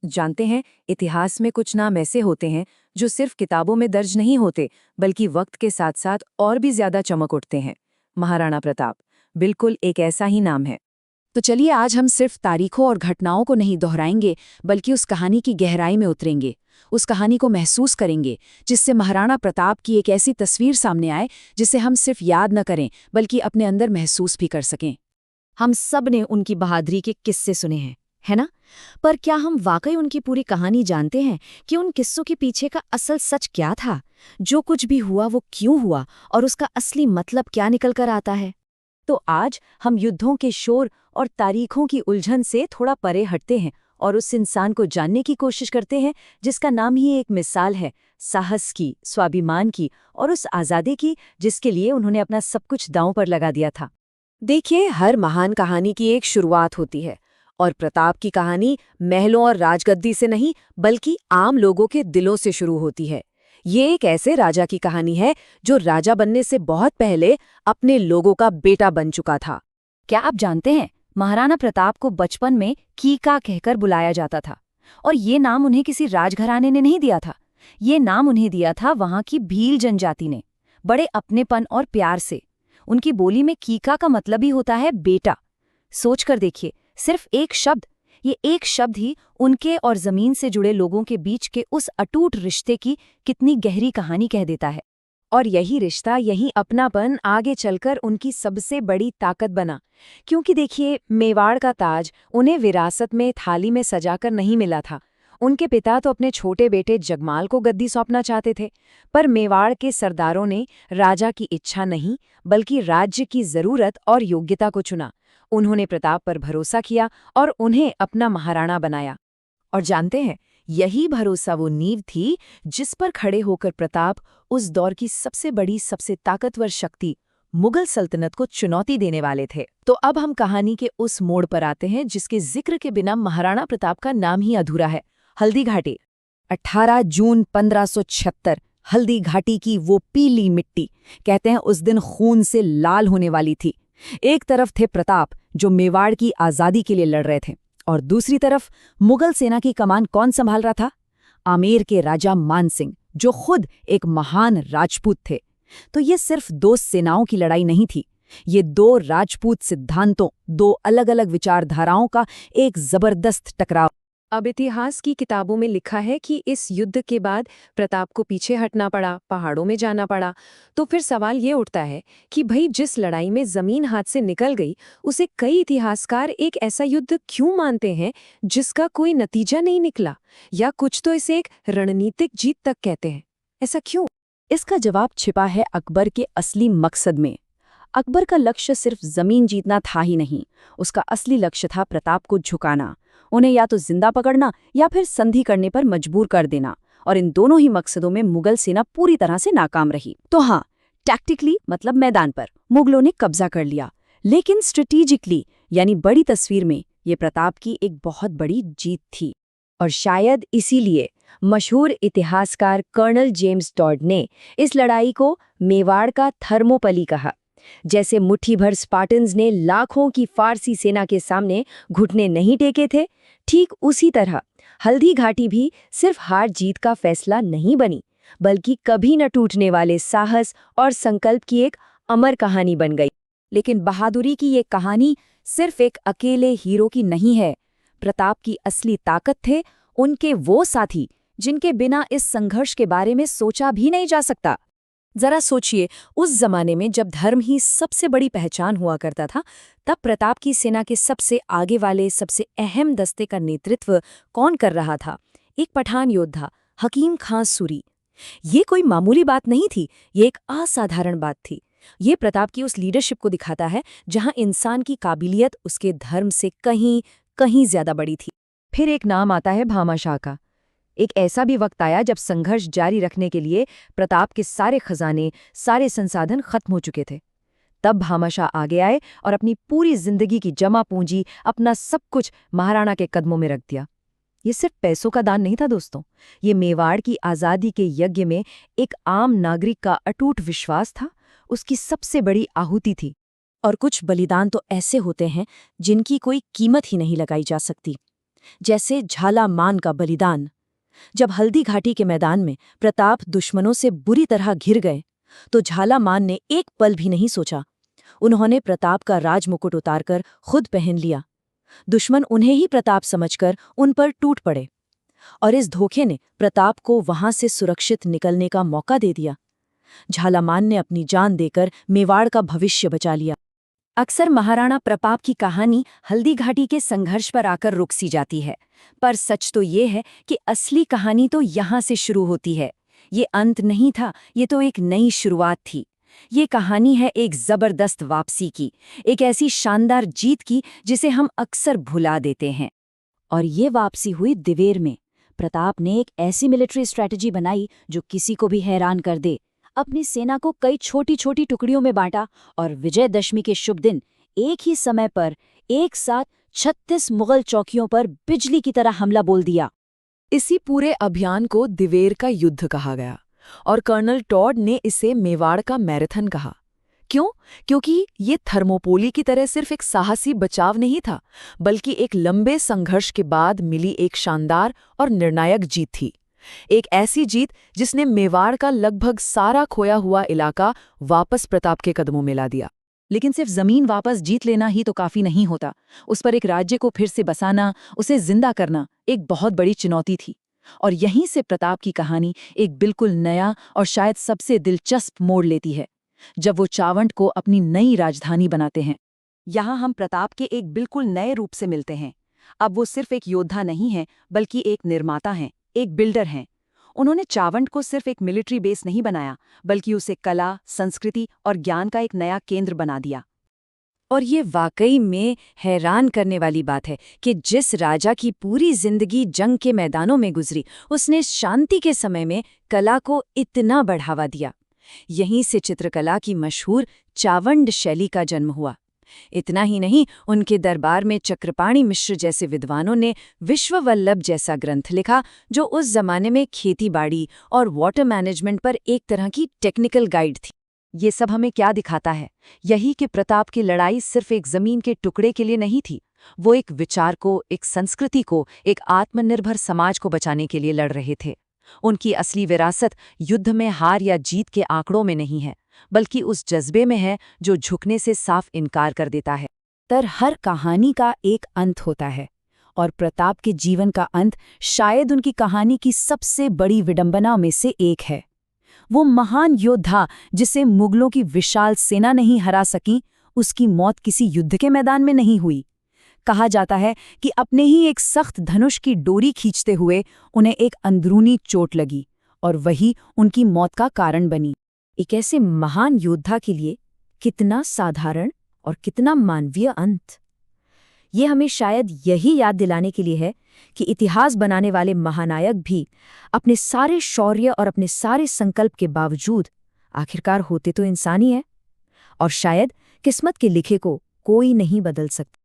जानते हैं, इतिहास में कुछ नाम ऐसे होते हैं जो सिर्फ किताबों में दर्ज नहीं होते, बल्कि वक्त के साथ साथ और भी ज्यादा चमक उठते हैं। महाराणा प्रताप बिल्कुल एक ऐसा ही नाम है। तो चलिए आज हम सिर्फ तारीखों और घटनाओं को नहीं दोहराएंगे, बल्कि उस कहानी की गहराई में उतरेंगे। उस कहानी को महसूस करेंगे जिससे महाराणा प्रताप की एक ऐसी तस्वीर सामने आए जिसे हम सिर्फ याद न करें बल्कि अपने अंदर महसूस भी कर सकें। हम सब ने उनकी बहादुरी के किस्से सुने हैं, है ना? पर क्या हम वाकई उनकी पूरी कहानी जानते हैं कि उन किस्सों के पीछे का असल सच क्या था? जो कुछ भी हुआ वो क्यों हुआ और उसका असली मतलब क्या निकल कर आता है? तो आज हम युद्धों के शोर और तारीखों की उलझन से थोड़ा परे हटते हैं और उस इंसान को जानने की कोशिश करते हैं जिसका नाम ही एक मिसाल है, साहस की, स्वाभिमान की और उस आज़ादी की जिसके लिए उन्होंने अपना सब कुछ दांव पर लगा दिया था। देखिए, हर महान कहानी की एक शुरुआत होती है और प्रताप की कहानी महलों और राजगद्दी से नहीं बल्कि आम लोगों के दिलों से शुरू होती है। ये एक ऐसे राजा की कहानी है जो राजा बनने से बहुत पहले अपने लोगों का बेटा बन चुका था। क्या आप जानते हैं, महाराणा प्रताप को बचपन में कीका कहकर बुलाया जाता था और ये नाम उन्हें किसी राजघराने ने नहीं दिया था। ये नाम उन्हें दिया था वहां की भील जनजाति ने, बड़े अपनेपन और प्यार से। उनकी बोली में कीका का मतलब ही होता है बेटा। सोच कर देखिए, सिर्फ एक शब्द, ये एक शब्द ही उनके और जमीन से जुड़े लोगों के बीच के उस अटूट रिश्ते की कितनी गहरी कहानी कह देता है। और यही रिश्ता, यही अपनापन आगे चलकर उनकी सबसे बड़ी ताकत बना। क्योंकि देखिए, मेवाड़ का ताज उन्हें विरासत में थाली में सजाकर नहीं मिला था। उनके पिता तो अपने छोटे बेटे जगमाल को गद्दी सौंपना चाहते थे, पर मेवाड़ के सरदारों ने राजा की इच्छा नहीं बल्कि राज्य की जरूरत और योग्यता को चुना। उन्होंने प्रताप पर भरोसा किया और उन्हें अपना महाराणा बनाया। और जानते हैं, यही भरोसा वो नींव थी जिस पर खड़े होकर प्रताप उस दौर की सबसे बड़ी, सबसे ताकतवर शक्ति मुगल सल्तनत को चुनौती देने वाले थे। तो अब हम कहानी के उस मोड़ पर आते हैं जिसके जिक्र के बिना महाराणा प्रताप का नाम ही अधूरा है, हल्दी घाटी। 18 जून 1576, हल्दी घाटी की वो पीली मिट्टी कहते हैं उस दिन खून से लाल होने वाली थी। एक तरफ थे प्रताप जो मेवाड़ की आज़ादी के लिए लड़ रहे थे, और दूसरी तरफ मुगल सेना की कमान कौन संभाल रहा था? आमेर के राजा मान सिंह, जो खुद एक महान राजपूत थे। तो ये सिर्फ दो सेनाओं की लड़ाई नहीं थी, ये दो राजपूत सिद्धांतों, दो अलग अलग विचारधाराओं का एक जबरदस्त टकराव। अब इतिहास की किताबों में लिखा है कि इस युद्ध के बाद प्रताप को पीछे हटना पड़ा, पहाड़ों में जाना पड़ा। तो फिर सवाल ये उठता है कि भाई, जिस लड़ाई में जमीन हाथ से निकल गई, उसे कई इतिहासकार एक ऐसा युद्ध क्यों मानते हैं जिसका कोई नतीजा नहीं निकला, या कुछ तो इसे एक रणनीतिक जीत तक कहते हैं। ऐसा क्यों? इसका जवाब छिपा है अकबर के असली मकसद में। अकबर का लक्ष्य सिर्फ जमीन जीतना था ही नहीं, उसका असली लक्ष्य था प्रताप को झुकाना, उन्हें या तो जिंदा पकड़ना या फिर संधि करने पर मजबूर कर देना। और इन दोनों ही मकसदों में मुगल सेना पूरी तरह से नाकाम रही। तो हाँ, टैक्टिकली मतलब मैदान पर मुगलों ने कब्जा कर लिया, लेकिन स्ट्रेटेजिकली यानी बड़ी तस्वीर में ये प्रताप की एक बहुत बड़ी जीत थी। और शायद इसीलिए मशहूर इतिहासकार कर्नल जेम्स टॉड ने इस लड़ाई को मेवाड़ का थर्मोपली कहा। जैसे मुट्ठी भर स्पार्टन्स ने लाखों की फारसी सेना के सामने घुटने नहीं टेके थे, ठीक उसी तरह हल्दी घाटी भी सिर्फ हार जीत का फैसला नहीं बनी, बल्कि कभी न टूटने वाले साहस और संकल्प की एक अमर कहानी बन गई। लेकिन बहादुरी की ये कहानी सिर्फ एक अकेले हीरो की नहीं है। प्रताप की असली ताकत थे उनके वो साथी जिनके बिना इस संघर्ष के बारे में सोचा भी नहीं जा सकता। जरा सोचिए, उस जमाने में जब धर्म ही सबसे बड़ी पहचान हुआ करता था, तब प्रताप की सेना के सबसे आगे वाले, सबसे अहम दस्ते का नेतृत्व कौन कर रहा था? एक पठान योद्धा, हकीम खां सूरी। ये कोई मामूली बात नहीं थी, ये एक असाधारण बात थी। ये प्रताप की उस लीडरशिप को दिखाता है जहां इंसान की काबिलियत उसके धर्म से कहीं कहीं ज्यादा बड़ी थी। फिर एक नाम आता है भामाशाह का। एक ऐसा भी वक्त आया जब संघर्ष जारी रखने के लिए प्रताप के सारे खजाने, सारे संसाधन खत्म हो चुके थे। तब भामाशाह आगे आए और अपनी पूरी जिंदगी की जमा पूंजी, अपना सब कुछ महाराणा के कदमों में रख दिया। ये सिर्फ पैसों का दान नहीं था दोस्तों, ये मेवाड़ की आज़ादी के यज्ञ में एक आम नागरिक का अटूट विश्वास था, उसकी सबसे बड़ी आहुति थी। और कुछ बलिदान तो ऐसे होते हैं जिनकी कोई कीमत ही नहीं लगाई जा सकती। जैसे झालामान का बलिदान। जब हल्दी घाटी के मैदान में प्रताप दुश्मनों से बुरी तरह घिर गए, तो झालामान ने एक पल भी नहीं सोचा। उन्होंने प्रताप का राजमुकुट उतारकर खुद पहन लिया। दुश्मन उन्हें ही प्रताप समझकर उन पर टूट पड़े, और इस धोखे ने प्रताप को वहां से सुरक्षित निकलने का मौका दे दिया। झालामान ने अपनी जान देकर मेवाड़ का भविष्य बचा लिया। अक्सर महाराणा प्रताप की कहानी हल्दी घाटी के संघर्ष पर आकर रुक सी जाती है, पर सच तो ये है कि असली कहानी तो यहाँ से शुरू होती है। ये अंत नहीं था, ये तो एक नई शुरुआत थी। ये कहानी है एक जबरदस्त वापसी की, एक ऐसी शानदार जीत की जिसे हम अक्सर भुला देते हैं। और ये वापसी हुई दिवेर में। प्रताप ने एक ऐसी मिलिट्री स्ट्रैटेजी बनाई जो किसी को भी हैरान कर दे। अपनी सेना को कई छोटी छोटी टुकड़ियों में बांटा और विजयदशमी के शुभ दिन एक ही समय पर एक साथ 36 मुगल चौकियों पर बिजली की तरह हमला बोल दिया। इसी पूरे अभियान को दिवेर का युद्ध कहा गया, और कर्नल टॉड ने इसे मेवाड़ का मैराथन कहा। क्यों? क्योंकि ये थर्मोपोली की तरह सिर्फ एक साहसी बचाव नहीं था, बल्कि एक लंबे संघर्ष के बाद मिली एक शानदार और निर्णायक जीत थी। एक ऐसी जीत जिसने मेवाड़ का लगभग सारा खोया हुआ इलाका वापस प्रताप के कदमों में ला दिया। लेकिन सिर्फ जमीन वापस जीत लेना ही तो काफी नहीं होता। उस पर एक राज्य को फिर से बसाना, उसे जिंदा करना एक बहुत बड़ी चुनौती थी। और यहीं से प्रताप की कहानी एक बिल्कुल नया और शायद सबसे दिलचस्प मोड़ लेती है, जब वो चावंड को अपनी नई राजधानी बनाते हैं। यहाँ हम प्रताप के एक बिल्कुल नए रूप से मिलते हैं। अब वो सिर्फ एक योद्धा नहीं है, बल्कि एक निर्माता हैं, एक बिल्डर हैं। उन्होंने चावंड को सिर्फ एक मिलिट्री बेस नहीं बनाया, बल्कि उसे कला, संस्कृति और ज्ञान का एक नया केंद्र बना दिया। और ये वाकई में हैरान करने वाली बात है कि जिस राजा की पूरी जिंदगी जंग के मैदानों में गुजरी, उसने शांति के समय में कला को इतना बढ़ावा दिया। यहीं से चित्रकला की मशहूर चावंड शैली का जन्म हुआ। इतना ही नहीं, उनके दरबार में चक्रपाणि मिश्र जैसे विद्वानों ने विश्ववल्लभ जैसा ग्रंथ लिखा, जो उस जमाने में खेती-बाड़ी और वाटर मैनेजमेंट पर एक तरह की टेक्निकल गाइड थी। ये सब हमें क्या दिखाता है? यही कि प्रताप की लड़ाई सिर्फ एक जमीन के टुकड़े के लिए नहीं थी। वो एक विचार को, एक संस्कृति को, एक आत्मनिर्भर समाज को बचाने के लिए लड़ रहे थे। उनकी असली विरासत युद्ध में हार या जीत के आंकड़ों में नहीं है, बल्कि उस जज्बे में है जो झुकने से साफ इनकार कर देता है। तर हर कहानी का एक अंत होता है, और प्रताप के जीवन का अंत शायद उनकी कहानी की सबसे बड़ी विडंबना में से एक है। वो महान योद्धा जिसे मुगलों की विशाल सेना नहीं हरा सकी, उसकी मौत किसी युद्ध के मैदान में नहीं हुई। कहा जाता है कि अपने ही एक सख्त धनुष की डोरी खींचते हुए उन्हें एक अंदरूनी चोट लगी, और वही उनकी मौत का कारण बनी। एक ऐसे महान योद्धा के लिए कितना साधारण और कितना मानवीय अंत! ये हमें शायद यही याद दिलाने के लिए है कि इतिहास बनाने वाले महानायक भी अपने सारे शौर्य और अपने सारे संकल्प के बावजूद आखिरकार होते तो इंसान ही है, और शायद किस्मत के लिखे को कोई नहीं बदल सकता।